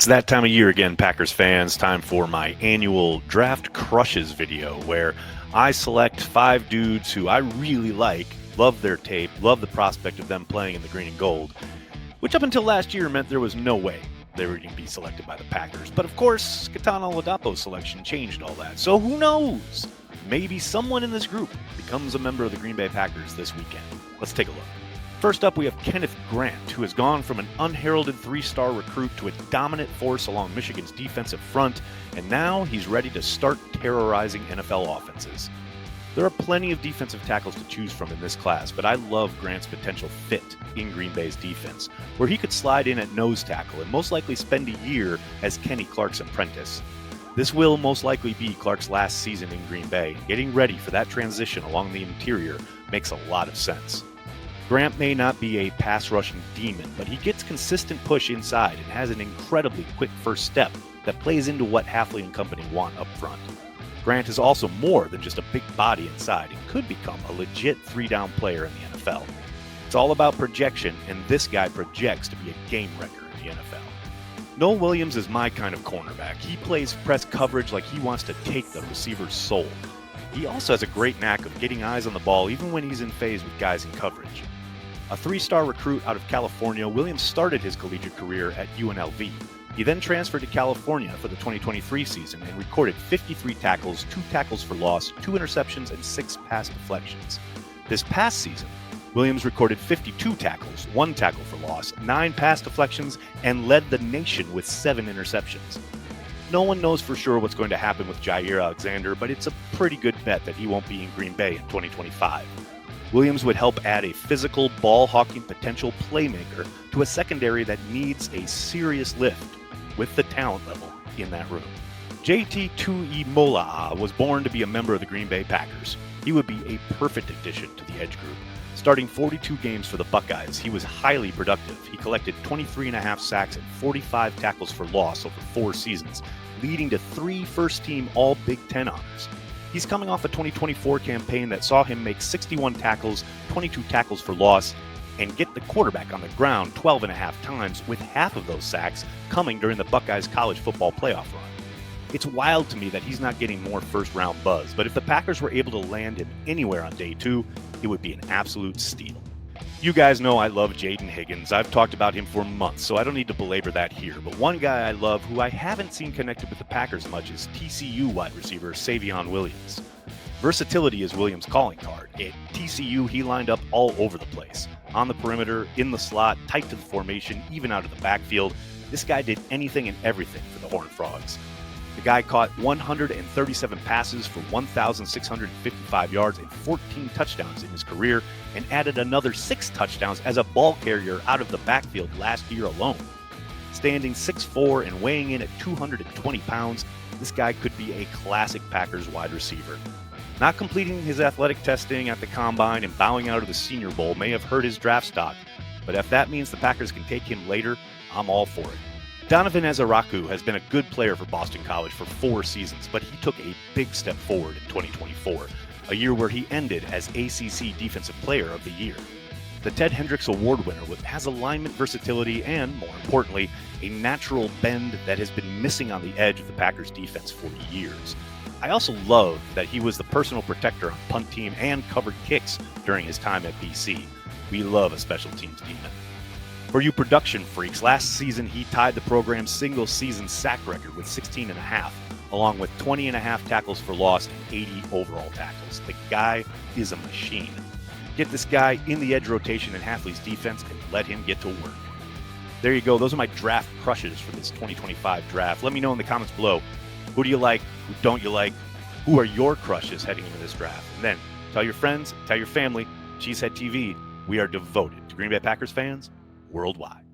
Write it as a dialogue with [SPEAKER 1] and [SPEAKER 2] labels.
[SPEAKER 1] It's that time of year again, Packers fans. Time for my annual Draft Crushes video where I select 5 dudes who I really like, love their tape, love the prospect of them playing in the green and gold, which up until last year meant there was no way they were going to be selected by the Packers. But of course, Katana Oladapo's selection changed all that. So who knows? Maybe someone in this group becomes a member of the Green Bay Packers this weekend. Let's take a look. First up, we have Kenneth Grant, who has gone from an unheralded 3-star recruit to a dominant force along Michigan's defensive front, and now he's ready to start terrorizing NFL offenses. There are plenty of defensive tackles to choose from in this class, but I love Grant's potential fit in Green Bay's defense, where he could slide in at nose tackle and most likely spend a year as Kenny Clark's apprentice. This will most likely be Clark's last season in Green Bay. Getting ready for that transition along the interior makes a lot of sense. Grant may not be a pass-rushing demon, but he gets consistent push inside and has an incredibly quick first step that plays into what Hafley and company want up front. Grant is also more than just a big body inside and could become a legit 3-down player in the NFL. It's all about projection, and this guy projects to be a game wrecker in the NFL. Null Williams is my kind of cornerback. He plays press coverage like he wants to take the receiver's soul. He also has a great knack of getting eyes on the ball even when he's in phase with guys in coverage. A 3-star recruit out of California, Williams started his collegiate career at UNLV. He then transferred to California for the 2023 season and recorded 53 tackles, 2 tackles for loss, 2 interceptions, and 6 pass deflections. This past season, Williams recorded 52 tackles, 1 tackle for loss, 9 pass deflections, and led the nation with 7 interceptions. No one knows for sure what's going to happen with Jair Alexander, but it's a pretty good bet that he won't be in Green Bay in 2025. Williams would help add a physical, ball-hawking potential playmaker to a secondary that needs a serious lift with the talent level in that room. JT Mola was born to be a member of the Green Bay Packers. He would be a perfect addition to the edge group. Starting 42 games for the Buckeyes, he was highly productive. He collected 23.5 sacks and 45 tackles for loss over 4 seasons, leading to 3 first-team All-Big Ten honors. He's coming off a 2024 campaign that saw him make 61 tackles, 22 tackles for loss, and get the quarterback on the ground 12.5 times, with half of those sacks coming during the Buckeyes college football playoff run. It's wild to me that he's not getting more first-round buzz, but if the Packers were able to land him anywhere on day 2, it would be an absolute steal. You guys know I love Jaden Higgins. I've talked about him for months, so I don't need to belabor that here. But one guy I love who I haven't seen connected with the Packers much is TCU wide receiver Seavon Williams. Versatility is Williams' calling card. At TCU, he lined up all over the place. On the perimeter, in the slot, tight to the formation, even out of the backfield. This guy did anything and everything for the Horned Frogs. The guy caught 137 passes for 1,655 yards and 14 touchdowns in his career, and added another 6 touchdowns as a ball carrier out of the backfield last year alone. Standing 6'4" and weighing in at 220 pounds, this guy could be a classic Packers wide receiver. Not completing his athletic testing at the Combine and bowing out of the Senior Bowl may have hurt his draft stock, but if that means the Packers can take him later, I'm all for it. Donovan Esaraku has been a good player for Boston College for 4 seasons, but he took a big step forward in 2024, a year where he ended as ACC Defensive Player of the Year. The Ted Hendricks Award winner has alignment versatility and, more importantly, a natural bend that has been missing on the edge of the Packers defense for years. I also love that he was the personal protector on punt team and covered kicks during his time at BC. We love a special teams demon. For you production freaks, last season he tied the program's single-season sack record with 16.5, along with 20.5 tackles for loss and 80 overall tackles. The guy is a machine. Get this guy in the edge rotation in Hafley's defense and let him get to work. There you go. Those are my draft crushes for this 2025 draft. Let me know in the comments below. Who do you like? Who don't you like? Who are your crushes heading into this draft? And then tell your friends, tell your family, Cheesehead TV, we are devoted to Green Bay Packers fans worldwide.